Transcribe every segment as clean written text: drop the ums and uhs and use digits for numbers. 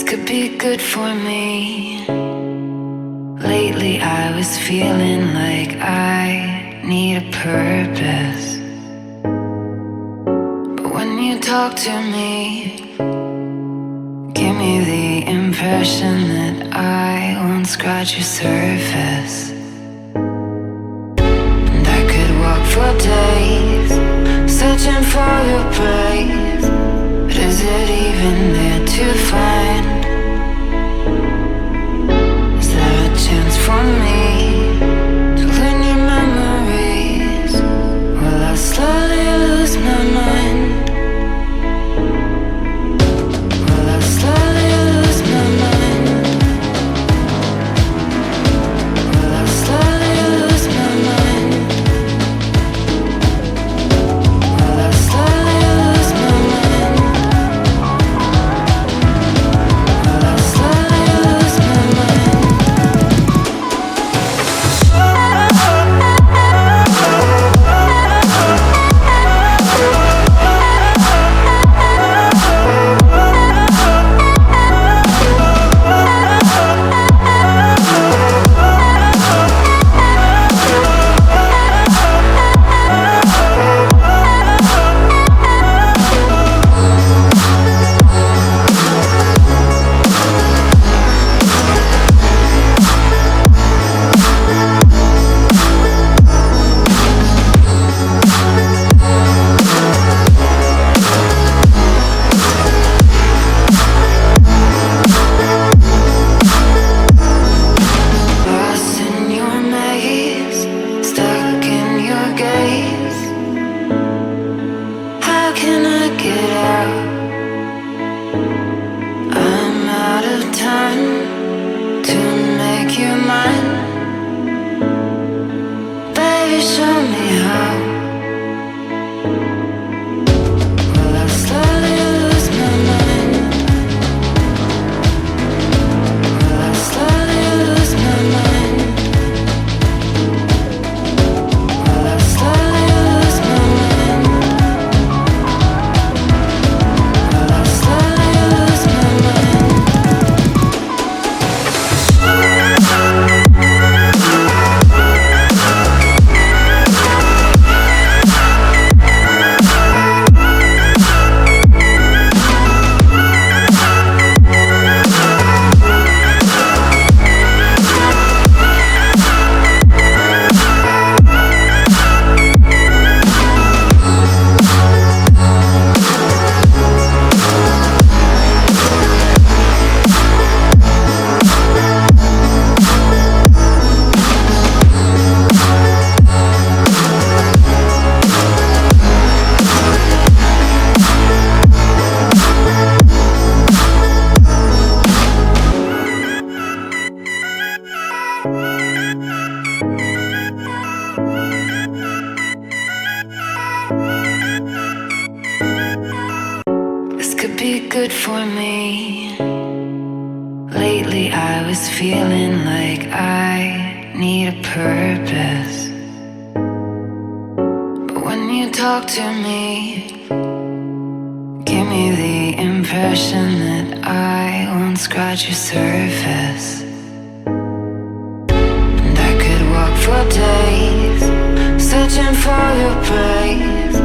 could be good for me. Lately I was feeling like I need a purpose. But when you talk to me, give me the impression that I won't scratch your surface. And I could walk for days, searching for your praise. But is it even there to find? Is there a chance for me to learn your memories? Will I slowly lose my mind? Will I slowly lose my mind? Will I slowly lose my mind? Will I slowly lose my mind? Will I slowly lose my mind? Lost in your maze, stuck in your gaze. How can I get out? I'm out of time to make you mine. Baby, show me how. Will I slowly lose my mind? Will I slowly lose my mind? Will I slowly lose my mind? Will I slowly lose my mind? This could be good for me. Lately I was feeling like I need a purpose. But when you talk to me, give me the impression that I won't scratch your surface. And I could walk for days, searching for your praise.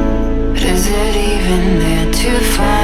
But is it even there to find?